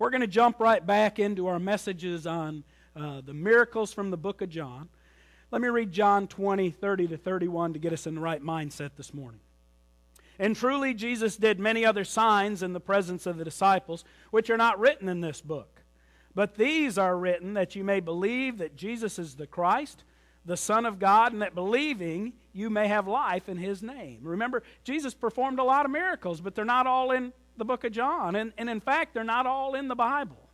We're going to jump right back into our messages on the miracles from the book of John. Let me read John 20, 30 to 31 to get us in the right mindset this morning. And truly Jesus did many other signs in the presence of the disciples, which are not written in this book. But these are written that you may believe that Jesus is the Christ, the Son of God, and that believing you may have life in His name. Remember, Jesus performed a lot of miracles, but they're not all in the book of John. And in fact, they're not all in the Bible.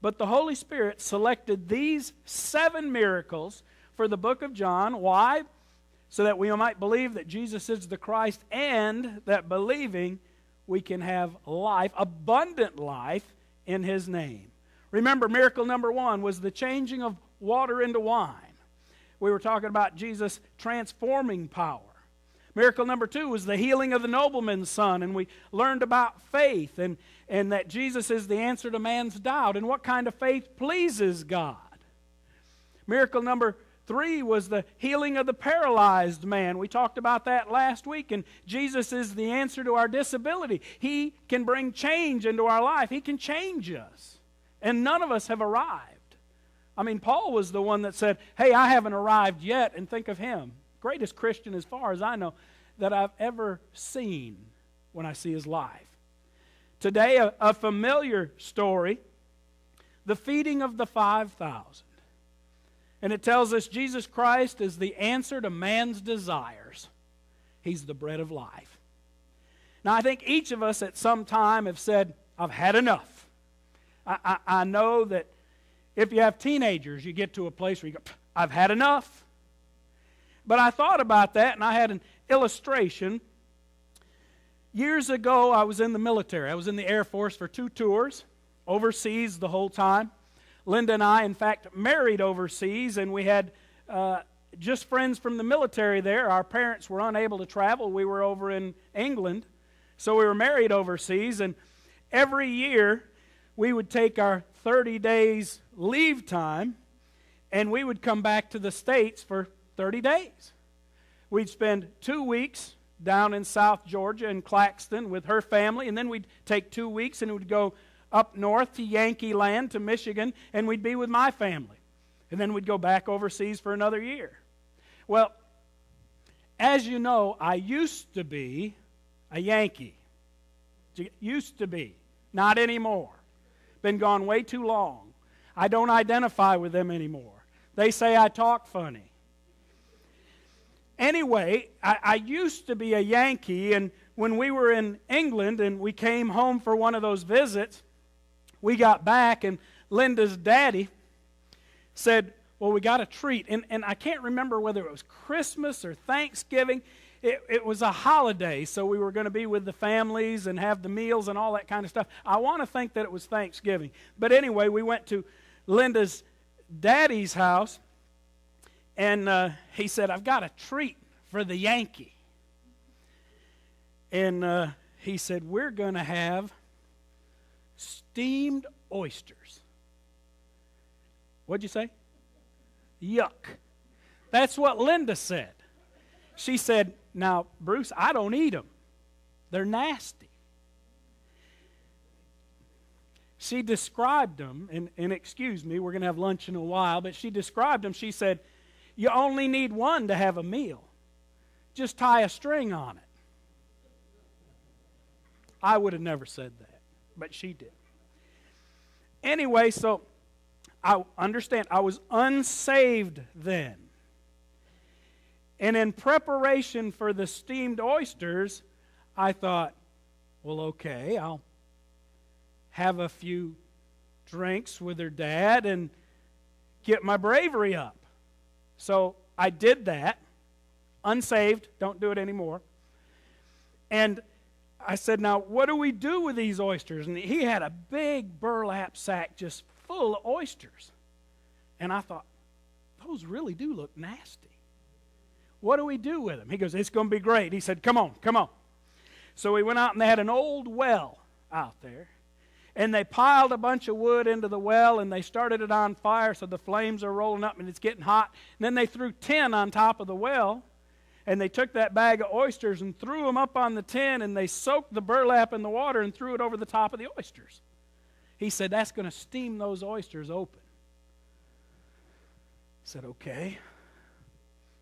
But the Holy Spirit selected these 7 miracles for the book of John. Why? So that we might believe that Jesus is the Christ, and that believing we can have life, abundant life, in His name. Remember, miracle number 1 was the changing of water into wine. We were talking about Jesus' transforming power. Miracle number 2 was the healing of the nobleman's son, and we learned about faith, and that Jesus is the answer to man's doubt, and what kind of faith pleases God. Miracle number 3 was the healing of the paralyzed man. We talked about that last week, and Jesus is the answer to our disability. He can bring change into our life. He can change us, and none of us have arrived. I mean, Paul was the one that said, hey, I haven't arrived yet, and think of him. Greatest Christian, as far as I know, that I've ever seen when I see his life. Today, a familiar story, the feeding of the 5,000. And it tells us Jesus Christ is the answer to man's desires. He's the bread of life. Now, I think each of us at some time have said, I've had enough. I know that if you have teenagers, you get to a place where you go, I've had enough. But I thought about that, and I had an illustration. Years ago, I was in the military. I was in the Air Force for 2 tours, overseas the whole time. Linda and I, in fact, married overseas, and we had just friends from the military there. Our parents were unable to travel. We were over in England, so we were married overseas, and every year we would take our 30 days leave time, and we would come back to the States for 30 days. We'd spend 2 weeks down in South Georgia in Claxton with her family, and then we'd take 2 weeks and we'd go up north to Yankee Land, to Michigan, and we'd be with my family. And then we'd go back overseas for another year. Well, as you know, I used to be a Yankee. Used to be. Not anymore. Been gone way too long. I don't identify with them anymore. They say I talk funny. Anyway, I used to be a Yankee, and when we were in England and we came home for one of those visits, we got back, and Linda's daddy said, well, we got a treat. And I can't remember whether it was Christmas or Thanksgiving. It was a holiday, so we were going to be with the families and have the meals and all that kind of stuff. I want to think that it was Thanksgiving. But anyway, we went to Linda's daddy's house, and he said, I've got a treat for the Yankee. And he said, we're going to have steamed oysters. What'd you say? Yuck. That's what Linda said. She said, now, Bruce, I don't eat them. They're nasty. She described them, and excuse me, we're going to have lunch in a while, but she described them. She said, you only need one to have a meal. Just tie a string on it. I would have never said that, but she did. Anyway, so I understand, I was unsaved then. And in preparation for the steamed oysters, I thought, well, okay, I'll have a few drinks with her dad and get my bravery up. So I did that. Unsaved, don't do it anymore. And I said, now, what do we do with these oysters? And he had a big burlap sack just full of oysters. And I thought, those really do look nasty. What do we do with them? He goes, it's going to be great. He said, come on, come on. So we went out, and they had an old well out there. And they piled a bunch of wood into the well, and they started it on fire, so the flames are rolling up, and it's getting hot. And then they threw tin on top of the well, and they took that bag of oysters and threw them up on the tin, and they soaked the burlap in the water and threw it over the top of the oysters. He said, that's going to steam those oysters open. I said, okay.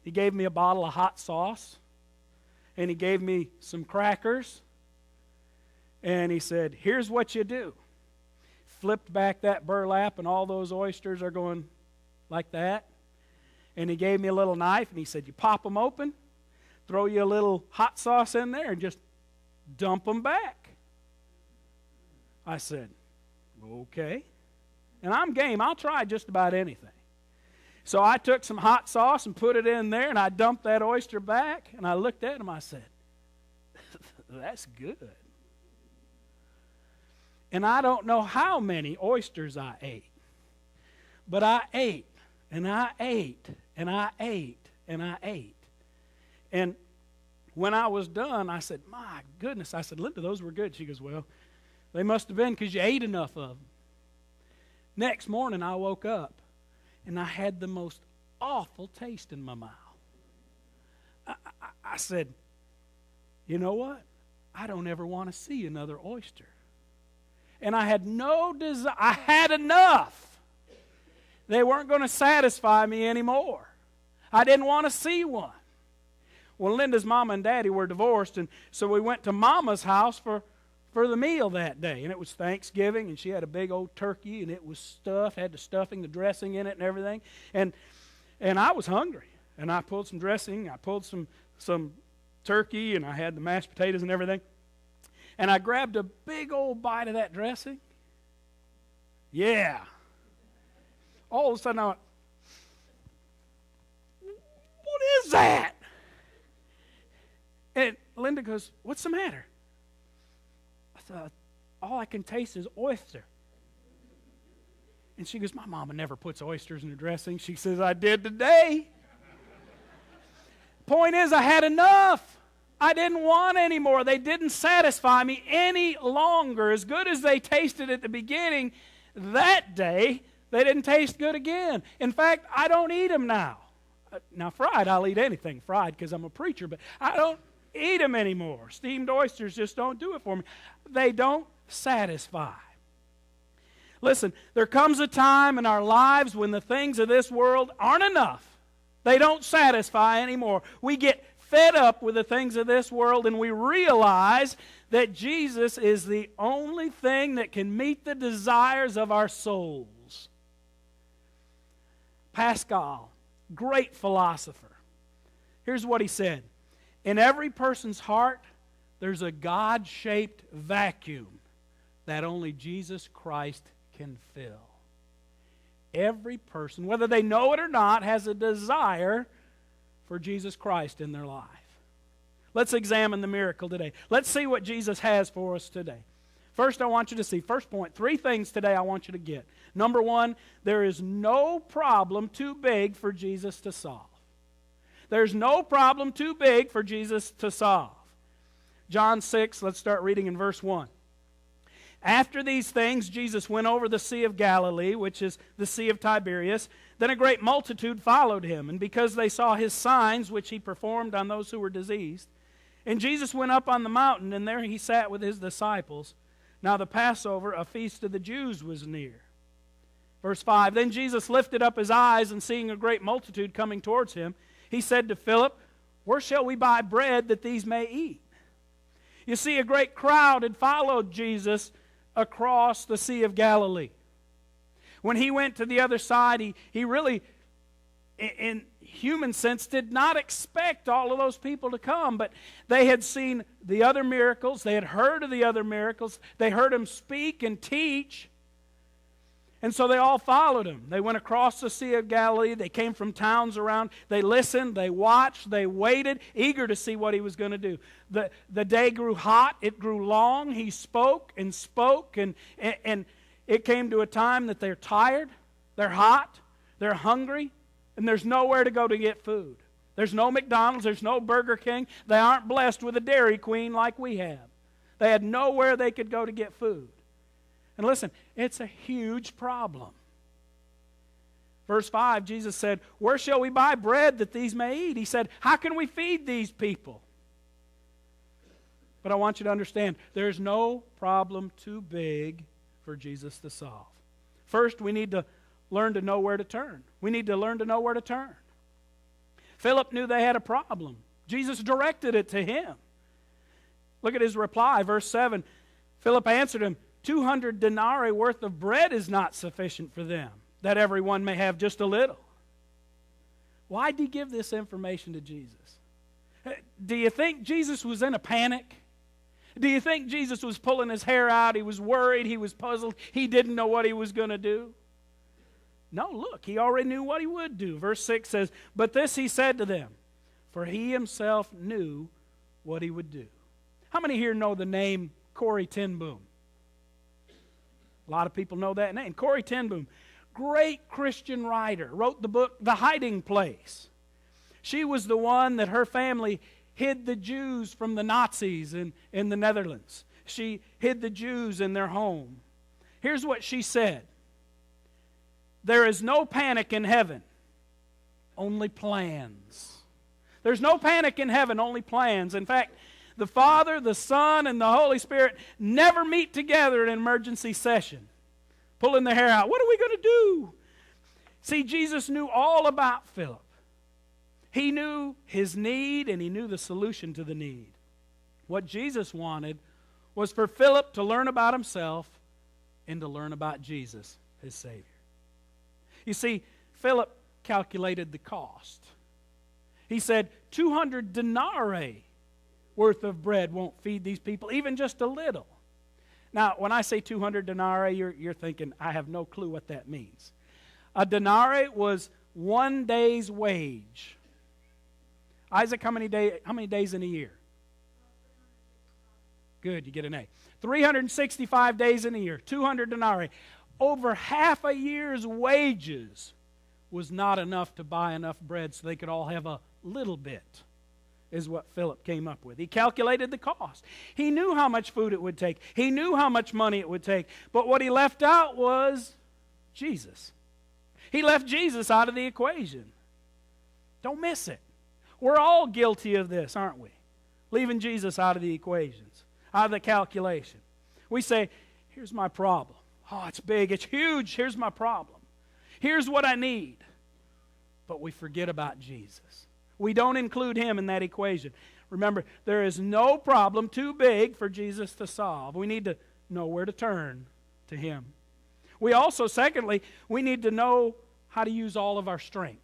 He gave me a bottle of hot sauce, and he gave me some crackers, and he said, here's what you do. Flipped back that burlap, and all those oysters are going like that. And he gave me a little knife, and he said, you pop them open, throw you a little hot sauce in there, and just dump them back. I said, okay. And I'm game. I'll try just about anything. So I took some hot sauce and put it in there, and I dumped that oyster back, and I looked at him, I said, that's good. And I don't know how many oysters I ate. But I ate, and I ate, and I ate, and I ate. And when I was done, I said, my goodness. I said, Linda, those were good. She goes, well, they must have been because you ate enough of them. Next morning, I woke up, and I had the most awful taste in my mouth. I said, you know what? I don't ever want to see another oyster. And I had no desire. I had enough. They weren't going to satisfy me anymore. I didn't want to see one. Well, Linda's mama and daddy were divorced, and so we went to Mama's house for the meal that day. And it was Thanksgiving, and she had a big old turkey, and it was stuffed, had the stuffing, the dressing in it and everything. And I was hungry. And I pulled some dressing, I pulled some turkey, and I had the mashed potatoes and everything. And I grabbed a big old bite of that dressing. Yeah. All of a sudden I went, what is that? And Linda goes, what's the matter? I thought, all I can taste is oyster. And she goes, my mama never puts oysters in her dressing. She says, I did today. Point is, I had enough. I didn't want any more. They didn't satisfy me any longer. As good as they tasted at the beginning, that day, they didn't taste good again. In fact, I don't eat them now. Now, fried, I'll eat anything fried because I'm a preacher, but I don't eat them anymore. Steamed oysters just don't do it for me. They don't satisfy. Listen, there comes a time in our lives when the things of this world aren't enough. They don't satisfy anymore. We get fed up with the things of this world, and we realize that Jesus is the only thing that can meet the desires of our souls. Pascal, great philosopher. Here's what he said. In every person's heart, there's a God-shaped vacuum that only Jesus Christ can fill. Every person, whether they know it or not, has a desire for Jesus Christ in their life. Let's examine the miracle today. Let's see what Jesus has for us today. First, I want you to see, first point, 3 things today I want you to get. Number 1, there is no problem too big for Jesus to solve. There's no problem too big for Jesus to solve. John 6, let's start reading in verse 1. After these things, Jesus went over the Sea of Galilee, which is the Sea of Tiberias. Then a great multitude followed him, and because they saw his signs, which he performed on those who were diseased. And Jesus went up on the mountain, and there he sat with his disciples. Now the Passover, a feast of the Jews, was near. Verse 5, Then Jesus lifted up his eyes, and seeing a great multitude coming towards him, he said to Philip, Where shall we buy bread that these may eat? You see, a great crowd had followed Jesus across the Sea of Galilee. When he went to the other side, he really, in human sense, did not expect all of those people to come, but they had seen the other miracles, they had heard of the other miracles, they heard him speak and teach, and so they all followed him. They went across the Sea of Galilee, they came from towns around, they listened, they watched, they waited, eager to see what he was going to do. The day grew hot, it grew long, he spoke, and it came to a time that they're tired, they're hot, they're hungry, and there's nowhere to go to get food. There's no McDonald's, there's no Burger King. They aren't blessed with a Dairy Queen like we have. They had nowhere they could go to get food. And listen, it's a huge problem. Verse 5, Jesus said, Where shall we buy bread that these may eat? He said, How can we feed these people? But I want you to understand, there's no problem too big for Jesus to solve. First, we need to learn to know where to turn. We need to learn to know where to turn. Philip knew they had a problem. Jesus directed it to him. Look at his reply, verse 7. Philip answered him, 200 denarii worth of bread is not sufficient for them, that everyone may have just a little. Why did he give this information to Jesus? Do you think Jesus was in a panic? Do you think Jesus was pulling his hair out? He was worried. He was puzzled. He didn't know what he was going to do. No, look, he already knew what he would do. Verse 6 says, but this he said to them, for he himself knew what he would do. How many here know the name Corrie ten Boom? A lot of people know that name. Corrie ten Boom, great Christian writer, wrote the book The Hiding Place. She was the one that her family hid the Jews from the Nazis in the Netherlands. She hid the Jews in their home. Here's what she said. There is no panic in heaven, only plans. There's no panic in heaven, only plans. In fact, the Father, the Son, and the Holy Spirit never meet together in an emergency session, pulling their hair out. What are we going to do? See, Jesus knew all about Philip. He knew his need, and he knew the solution to the need. What Jesus wanted was for Philip to learn about himself and to learn about Jesus, his Savior. You see, Philip calculated the cost. He said, 200 denarii worth of bread won't feed these people, even just a little. Now, when I say 200 denarii, you're thinking, I have no clue what that means. A denarii was 1 day's wage. Isaac, how many days in a year? Good, you get an A. 365 days in a year, 200 denarii. Over half a year's wages was not enough to buy enough bread so they could all have a little bit, is what Philip came up with. He calculated the cost. He knew how much food it would take. He knew how much money it would take. But what he left out was Jesus. He left Jesus out of the equation. Don't miss it. We're all guilty of this, aren't we? Leaving Jesus out of the equations, out of the calculation. We say, here's my problem. Oh, it's big, it's huge. Here's my problem. Here's what I need. But we forget about Jesus. We don't include him in that equation. Remember, there is no problem too big for Jesus to solve. We need to know where to turn to him. We also, secondly, we need to know how to use all of our strength.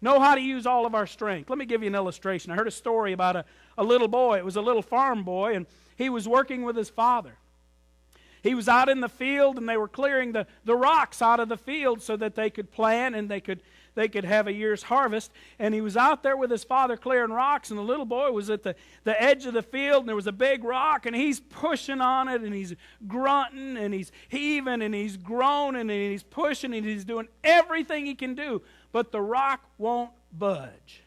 Know how to use all of our strength. Let me give you an illustration. I heard a story about a little boy. It was a little farm boy, and he was working with his father. He was out in the field, and they were clearing the rocks out of the field so that they could plant and they could have a year's harvest. And he was out there with his father clearing rocks, and the little boy was at the edge of the field, and there was a big rock, and he's pushing on it, and he's grunting, and he's heaving, and he's groaning, and he's pushing, and he's doing everything he can do, but the rock won't budge.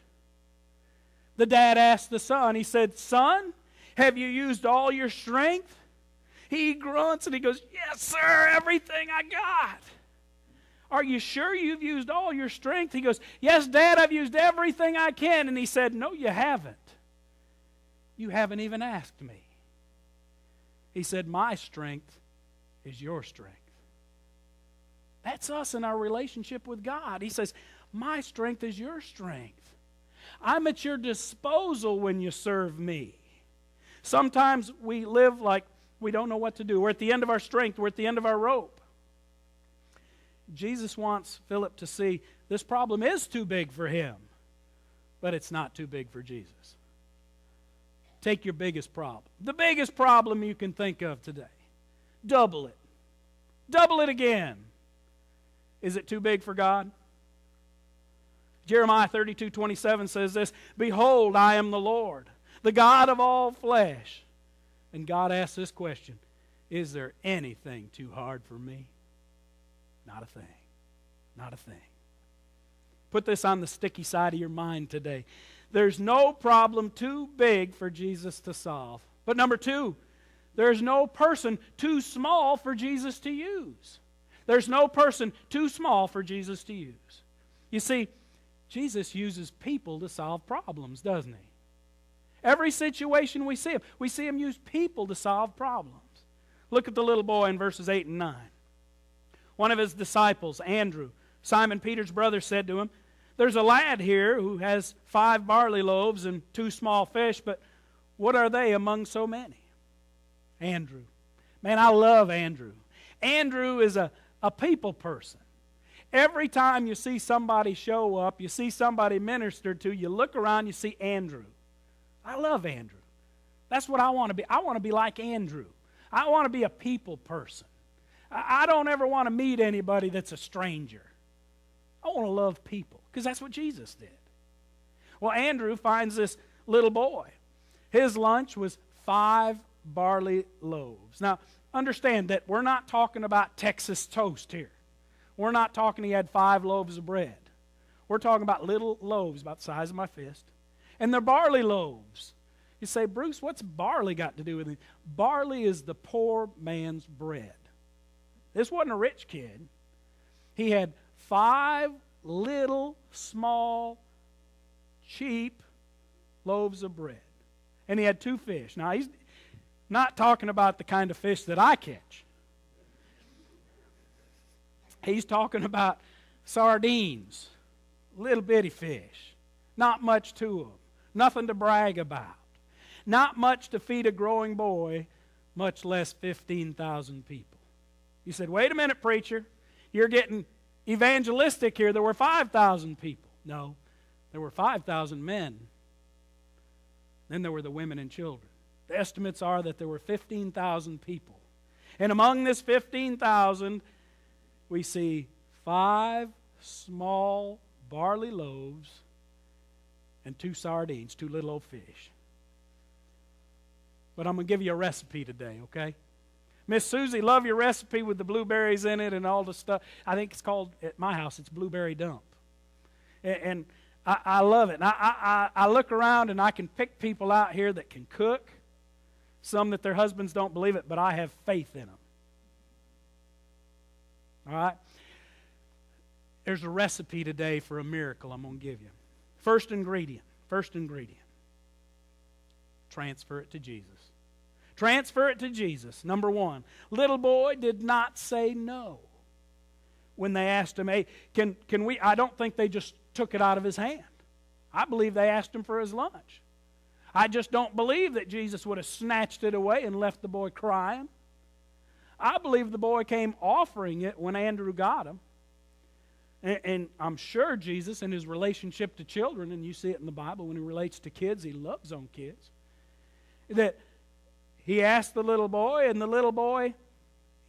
The dad asked the son, he said, "Son, have you used all your strength?" He grunts and he goes, "Yes, sir, everything I got." "Are you sure you've used all your strength?" He goes, "Yes, Dad, I've used everything I can." And he said, "No, you haven't. You haven't even asked me." He said, "My strength is your strength." That's us in our relationship with God. He says, "My strength is your strength. I'm at your disposal when you serve me." Sometimes we live like we don't know what to do. We're at the end of our strength. We're at the end of our rope. Jesus wants Philip to see this problem is too big for him, but it's not too big for Jesus. Take your biggest problem. The biggest problem you can think of today. Double it. Double it again. Is it too big for God? Jeremiah 32:27 says this, "Behold, I am the Lord, the God of all flesh." And God asks this question, is there anything too hard for me? Not a thing. Not a thing. Put this on the sticky side of your mind today. There's no problem too big for Jesus to solve. But number two, there's no person too small for Jesus to use. There's no person too small for Jesus to use. You see, Jesus uses people to solve problems, doesn't he? Every situation we see him use people to solve problems. Look at the little boy in verses 8 and 9. One of his disciples, Andrew, Simon Peter's brother, said to him, "There's a lad here who has 5 barley loaves and 2 small fish, but what are they among so many?" Andrew. Man, I love Andrew. Andrew is a people person. Every time you see somebody show up, you see somebody ministered to, you look around, you see Andrew. I love Andrew. That's what I want to be. I want to be like Andrew. I want to be a people person. I don't ever want to meet anybody that's a stranger. I want to love people, because that's what Jesus did. Well, Andrew finds this little boy. His lunch was 5 barley loaves. Now, understand that we're not talking about Texas toast here. We're not talking he had 5 loaves of bread. We're talking about little loaves about the size of my fist. And they're barley loaves. You say, "Bruce, what's barley got to do with it?" Barley is the poor man's bread. This wasn't a rich kid. He had 5 little, small, cheap loaves of bread. And he had 2 fish. Now, he's not talking about the kind of fish that I catch. He's talking about sardines, little bitty fish, not much to them, nothing to brag about, not much to feed a growing boy, much less 15,000 people. You said, "Wait a minute, preacher, you're getting evangelistic here. There were 5,000 people." No, there were 5,000 men. Then there were the women and children. The estimates are that there were 15,000 people. And among this 15,000, we see 5 small barley loaves and 2 sardines, 2 little old fish. But I'm going to give you a recipe today, okay? Miss Susie, love your recipe with the blueberries in it and all the stuff. I think it's called, at my house, it's blueberry dump. And I love it. And I look around and I can pick people out here that can cook, some that their husbands don't believe it, but I have faith in them. All right? There's a recipe today for a miracle I'm going to give you. First ingredient. Transfer it to Jesus. Transfer it to Jesus. Number 1, little boy did not say no when they asked him, "Hey, can we?" I don't think they just took it out of his hand. I believe they asked him for his lunch. I just don't believe that Jesus would have snatched it away and left the boy crying. I believe the boy came offering it when Andrew got him. And I'm sure Jesus, in his relationship to children, and you see it in the Bible when he relates to kids, he loves on kids, that he asked the little boy, and the little boy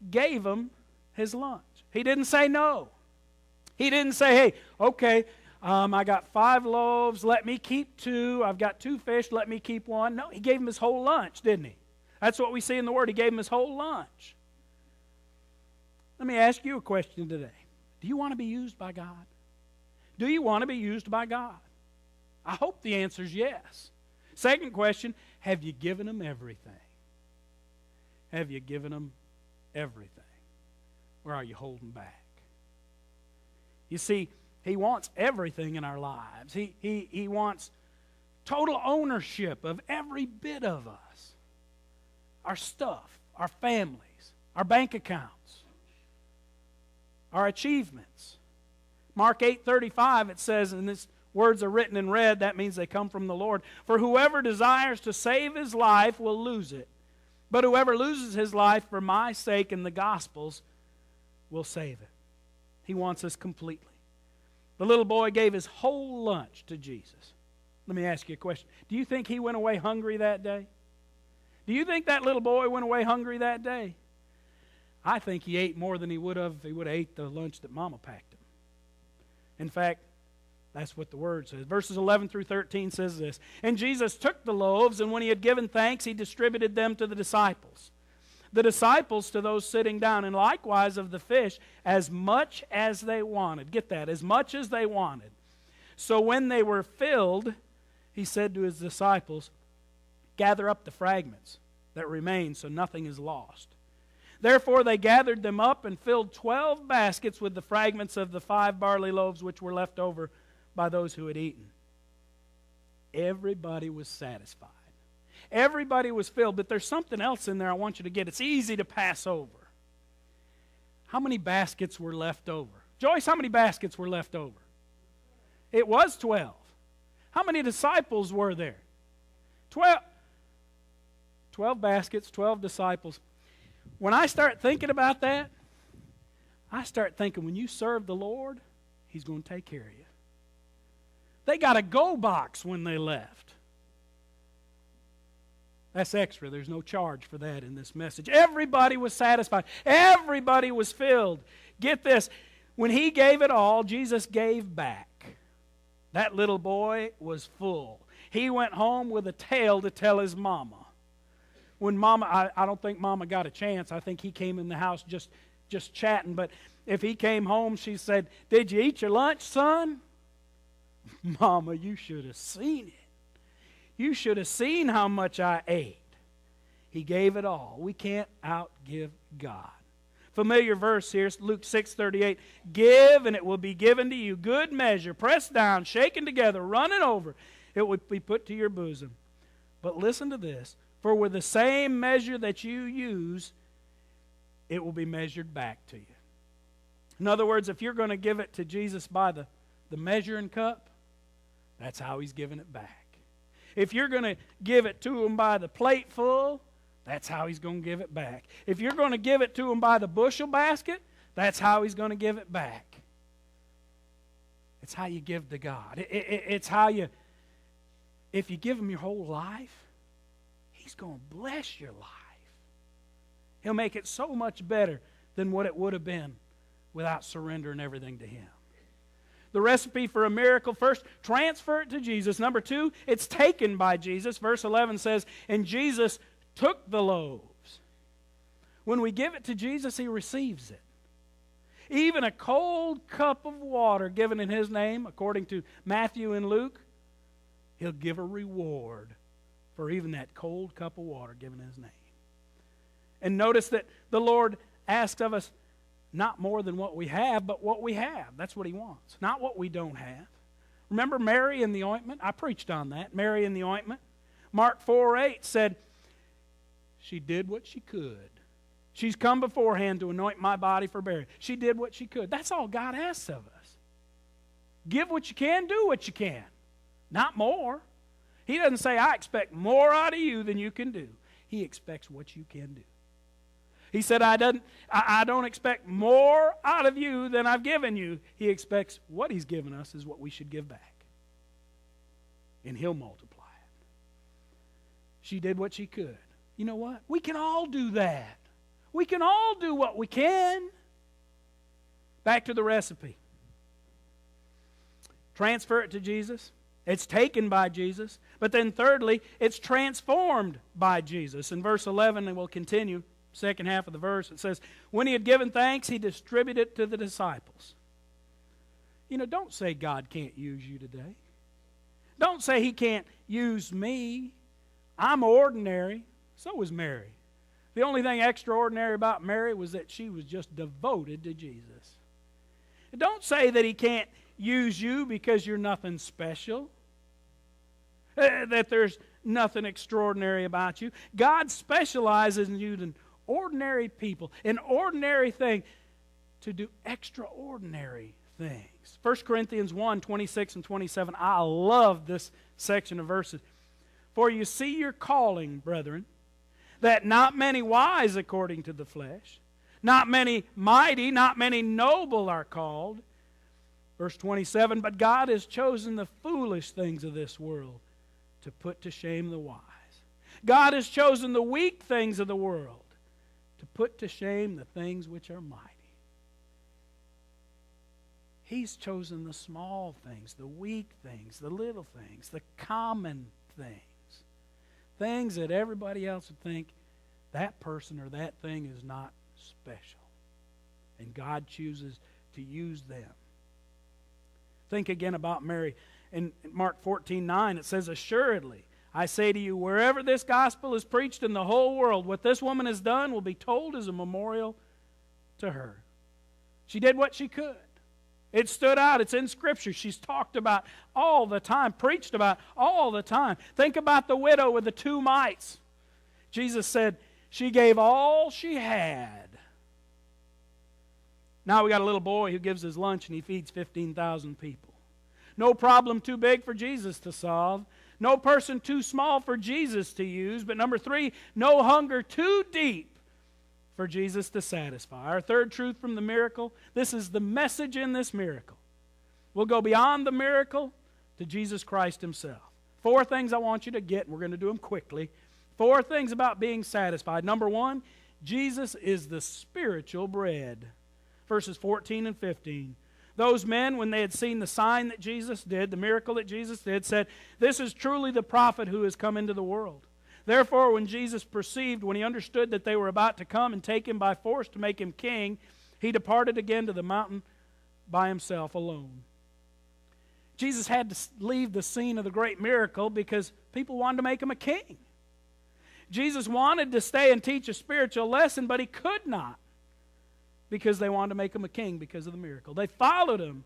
gave him his lunch. He didn't say no. He didn't say, "Hey, okay, I got 5 loaves, let me keep 2. I've got 2 fish, let me keep 1. No, he gave him his whole lunch, didn't he? That's what we see in the Word. He gave him his whole lunch. Let me ask you a question today. Do you want to be used by God? Do you want to be used by God? I hope the answer is yes. Second question, have you given him everything? Have you given him everything? Or are you holding back? You see, he wants everything in our lives. He wants total ownership of every bit of us. Our stuff, our families, our bank accounts, our achievements. Mark 8:35, it says, and these words are written in red, that means they come from the Lord. "For whoever desires to save his life will lose it. But whoever loses his life for my sake and the gospel's will save it." He wants us completely. The little boy gave his whole lunch to Jesus. Let me ask you a question. Do you think he went away hungry that day? Do you think that little boy went away hungry that day? I think he ate more than he would have if he would have ate the lunch that Mama packed him. In fact, that's what the Word says. Verses 11 through 13 says this. "And Jesus took the loaves, and when he had given thanks, he distributed them to the disciples. The disciples to those sitting down, and likewise of the fish, as much as they wanted." Get that, as much as they wanted. "So when they were filled, he said to his disciples, 'Gather up the fragments that remain, so nothing is lost.' Therefore they gathered them up and filled 12 baskets with the fragments of the 5 barley loaves which were left over by those who had eaten." Everybody was satisfied. Everybody was filled, but there's something else in there I want you to get. It's easy to pass over. How many baskets were left over? Joyce, how many baskets were left over? It was 12. How many disciples were there? 12. 12 baskets, 12 disciples. When I start thinking about that, I start thinking when you serve the Lord, He's going to take care of you. They got a go box when they left. That's extra. There's no charge for that in this message. Everybody was satisfied. Everybody was filled. Get this. When He gave it all, Jesus gave back. That little boy was full. He went home with a tale to tell his mama. When Mama, I don't think Mama got a chance. I think he came in the house just chatting. But if he came home, she said, "Did you eat your lunch, son?" Mama, you should have seen it. You should have seen how much I ate. He gave it all. We can't outgive God. Familiar verse here, Luke 6:38. Give, and it will be given to you. Good measure, pressed down, shaken together, running over. It will be put to your bosom. But listen to this. For with the same measure that you use, it will be measured back to you. In other words, if you're going to give it to Jesus by the measuring cup, that's how He's giving it back. If you're going to give it to Him by the plate full, that's how He's going to give it back. If you're going to give it to Him by the bushel basket, that's how He's going to give it back. It's how you give to God. It's how you, if you give Him your whole life, He's going to bless your life. He'll make it so much better than what it would have been without surrendering everything to Him. The recipe for a miracle: first, transfer it to Jesus. Number two, it's taken by Jesus. Verse 11 says, and Jesus took the loaves. When we give it to Jesus, He receives it. Even a cold cup of water given in His name, according to Matthew and Luke, He'll give a reward for even that cold cup of water given in His name. And notice that the Lord asks of us not more than what we have, but what we have. That's what He wants, not what we don't have. Remember Mary and the ointment? I preached on that, Mary and the ointment. Mark 4:8 said, she did what she could. She's come beforehand to anoint my body for burial. She did what she could. That's all God asks of us. Give what you can, do what you can. Not more. He doesn't say, I expect more out of you than you can do. He expects what you can do. He said, I don't expect more out of you than I've given you. He expects what He's given us is what we should give back. And He'll multiply it. She did what she could. You know what? We can all do that. We can all do what we can. Back to the recipe. Transfer it to Jesus. It's taken by Jesus. But then thirdly, it's transformed by Jesus. In verse 11, and we'll continue, second half of the verse, it says, when He had given thanks, He distributed it to the disciples. You know, don't say God can't use you today. Don't say He can't use me. I'm ordinary. So was Mary. The only thing extraordinary about Mary was that she was just devoted to Jesus. Don't say that He can't use you because you're nothing special, that there's nothing extraordinary about you. God specializes in using ordinary people, an ordinary thing, to do extraordinary things. 1 Corinthians 1:26 and 27. I love this section of verses. For you see your calling, brethren, that not many wise according to the flesh, not many mighty, not many noble are called. Verse 27, but God has chosen the foolish things of this world to put to shame the wise. God has chosen the weak things of the world to put to shame the things which are mighty. He's chosen the small things, the weak things, the little things, the common things. Things that everybody else would think that person or that thing is not special. And God chooses to use them. Think again about Mary. In Mark 14:9, it says, assuredly, I say to you, wherever this gospel is preached in the whole world, what this woman has done will be told as a memorial to her. She did what she could. It stood out. It's in Scripture. She's talked about all the time, preached about all the time. Think about the widow with the 2 mites. Jesus said she gave all she had. Now we got a little boy who gives his lunch and he feeds 15,000 people. No problem too big for Jesus to solve. No person too small for Jesus to use. But number 3, no hunger too deep for Jesus to satisfy. Our third truth from the miracle, this is the message in this miracle. We'll go beyond the miracle to Jesus Christ Himself. 4 things I want you to get, and we're going to do them quickly. 4 things about being satisfied. Number 1, Jesus is the spiritual bread. Verses 14 and 15. Those men, when they had seen the sign that Jesus did, the miracle that Jesus did, said, "This is truly the prophet who has come into the world." Therefore, when Jesus perceived, when He understood that they were about to come and take Him by force to make Him king, He departed again to the mountain by Himself alone. Jesus had to leave the scene of the great miracle because people wanted to make Him a king. Jesus wanted to stay and teach a spiritual lesson, but He could not, because they wanted to make Him a king because of the miracle. They followed Him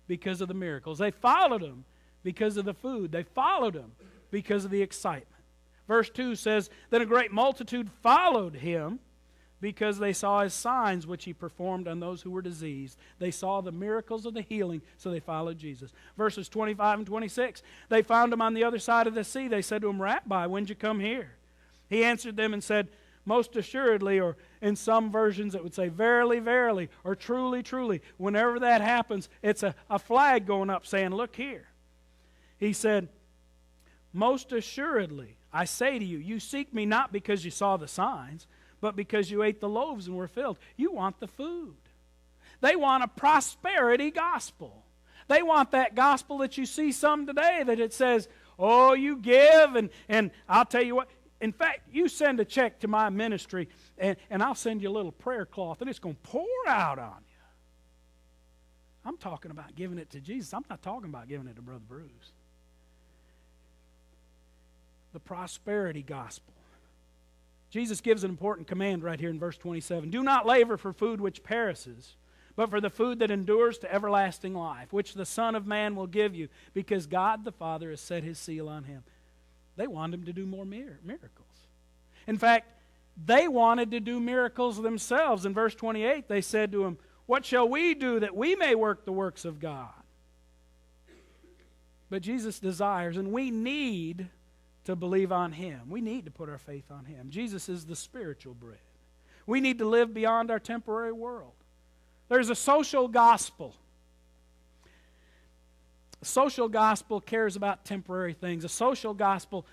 because of the miracles. They followed Him because of the food. They followed Him because of the excitement. Verse 2 says, "Then a great multitude followed Him because they saw His signs which He performed on those who were diseased." They saw the miracles of the healing, so they followed Jesus. Verses 25 and 26, "They found Him on the other side of the sea. They said to Him, 'Rabbi, when did you come here?' He answered them and said, 'Most assuredly,'" or in some versions it would say, "Verily, verily," or "Truly, truly." Whenever that happens, it's a flag going up saying, "Look here." He said, "Most assuredly, I say to you, you seek me not because you saw the signs, but because you ate the loaves and were filled." You want the food. They want a prosperity gospel. They want that gospel that you see some today, that it says, "Oh, you give, and I'll tell you what. In fact, you send a check to my ministry, and I'll send you a little prayer cloth, and it's going to pour out on you." I'm talking about giving it to Jesus. I'm not talking about giving it to Brother Bruce. The prosperity gospel. Jesus gives an important command right here in verse 27. "Do not labor for food which perishes, but for the food that endures to everlasting life, which the Son of Man will give you, because God the Father has set His seal on Him." They wanted Him to do more miracles. In fact, they wanted to do miracles themselves. In verse 28, they said to Him, "What shall we do that we may work the works of God?" But Jesus desires, and we need to believe on Him. We need to put our faith on Him. Jesus is the spiritual bread. We need to live beyond our temporary world. There's a social gospel. A social gospel cares about temporary things. A social gospel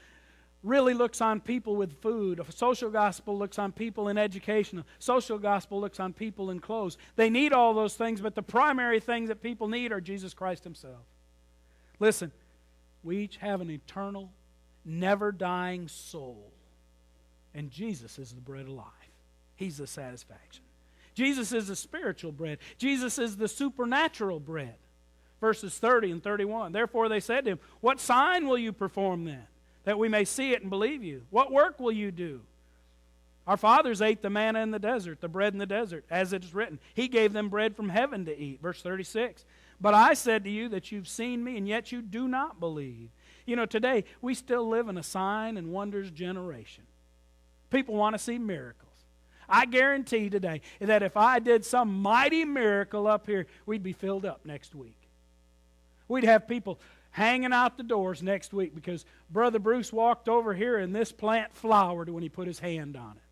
really looks on people with food. A social gospel looks on people in education. A social gospel looks on people in clothes. They need all those things, but the primary things that people need are Jesus Christ Himself. Listen, we each have an eternal, never-dying soul, and Jesus is the bread of life. He's the satisfaction. Jesus is the spiritual bread. Jesus is the supernatural bread. Verses 30 and 31. "Therefore they said to Him, 'What sign will you perform then, that we may see it and believe you? What work will you do? Our fathers ate the manna in the desert, the bread in the desert, as it is written. He gave them bread from heaven to eat.'" Verse 36. "But I said to you that you've seen me, and yet you do not believe." You know, today we still live in a sign and wonders generation. People want to see miracles. I guarantee today that if I did some mighty miracle up here, we'd be filled up next week. We'd have people hanging out the doors next week because Brother Bruce walked over here and this plant flowered when he put his hand on it.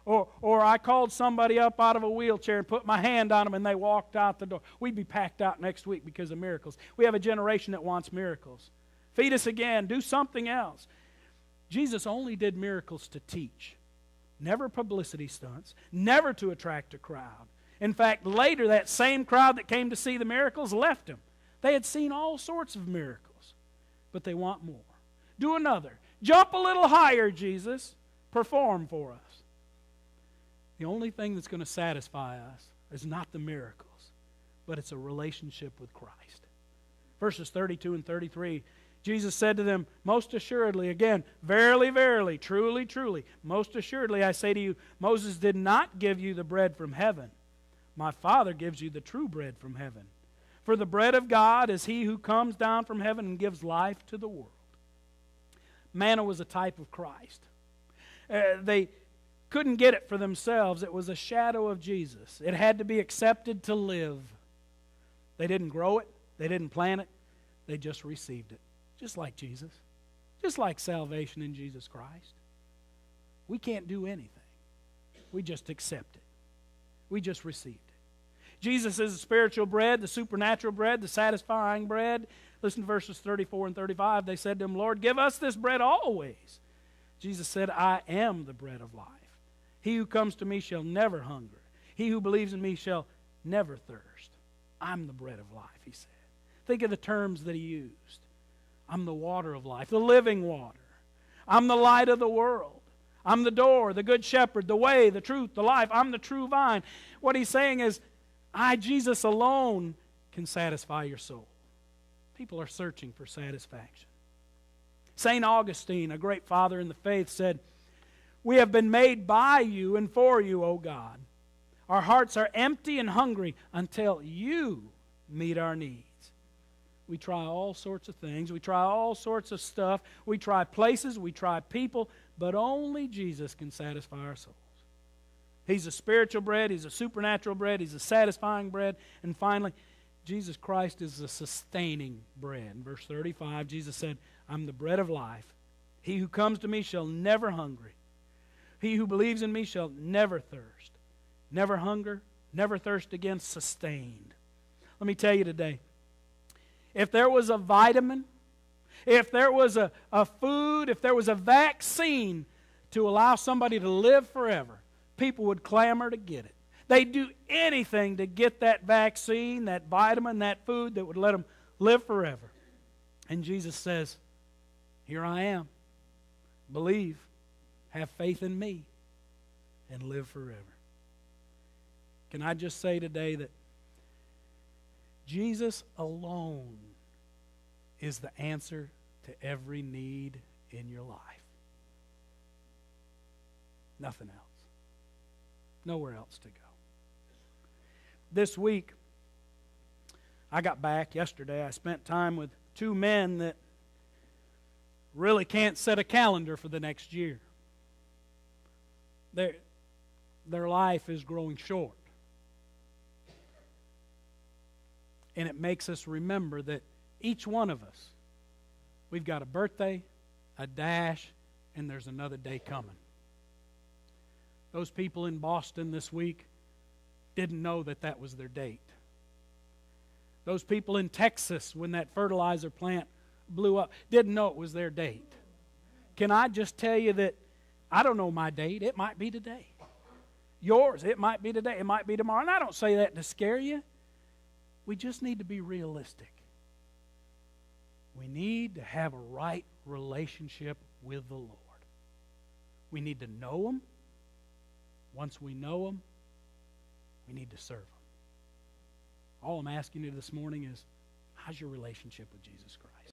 Or I called somebody up out of a wheelchair and put my hand on them and they walked out the door. We'd be packed out next week because of miracles. We have a generation that wants miracles. Feed us again. Do something else. Jesus only did miracles to teach. Never publicity stunts. Never to attract a crowd. In fact, later that same crowd that came to see the miracles left Him. They had seen all sorts of miracles, but they want more. Do another. Jump a little higher, Jesus. Perform for us. The only thing that's going to satisfy us is not the miracles, but it's a relationship with Christ. Verses 32 and 33, Jesus said to them, "Most assuredly," again, "verily, verily, truly, truly, most assuredly, I say to you, Moses did not give you the bread from heaven. My Father gives you the true bread from heaven. For the bread of God is he who comes down from heaven and gives life to the world. Manna was a type of Christ. They couldn't get it for themselves. It was a shadow of Jesus. It had to be accepted to live. They didn't grow it. They didn't plant it. They just received it. Just like Jesus. Just like salvation in Jesus Christ. We can't do anything. We just accept it. We just received it. Jesus is the spiritual bread, the supernatural bread, the satisfying bread. Listen to verses 34 and 35. They said to him, Lord, give us this bread always. Jesus said, I am the bread of life. He who comes to me shall never hunger. He who believes in me shall never thirst. I'm the bread of life, he said. Think of the terms that he used. I'm the water of life, the living water. I'm the light of the world. I'm the door, the good shepherd, the way, the truth, the life. I'm the true vine. What he's saying is, I, Jesus alone, can satisfy your soul. People are searching for satisfaction. St. Augustine, a great father in the faith, said, we have been made by you and for you, O God. Our hearts are empty and hungry until you meet our needs. We try all sorts of things. We try all sorts of stuff. We try places. We try people. But only Jesus can satisfy our souls. He's a spiritual bread. He's a supernatural bread. He's a satisfying bread. And finally, Jesus Christ is a sustaining bread. In verse 35, Jesus said, I'm the bread of life. He who comes to me shall never hunger. He who believes in me shall never thirst. Never hunger, never thirst again, sustained. Let me tell you today, if there was a vitamin, if there was a food, if there was a vaccine to allow somebody to live forever, people would clamor to get it. They'd do anything to get that vaccine, that vitamin, that food that would let them live forever. And Jesus says, here I am. Believe, have faith in me, and live forever. Can I just say today that Jesus alone is the answer to every need in your life. Nothing else. Nowhere else to go. This week, I got back yesterday. I spent time with two men that really can't set a calendar for the next year. Their life is growing short. And it makes us remember that each one of us, we've got a birthday, a dash, and there's another day coming. Those people in Boston this week didn't know that that was their date. Those people in Texas, when that fertilizer plant blew up, didn't know it was their date. Can I just tell you that I don't know my date. It might be today. Yours, it might be today. It might be tomorrow. And I don't say that to scare you. We just need to be realistic. We need to have a right relationship with the Lord. We need to know Him. Once we know Him, we need to serve Him. All I'm asking you this morning is, how's your relationship with Jesus Christ?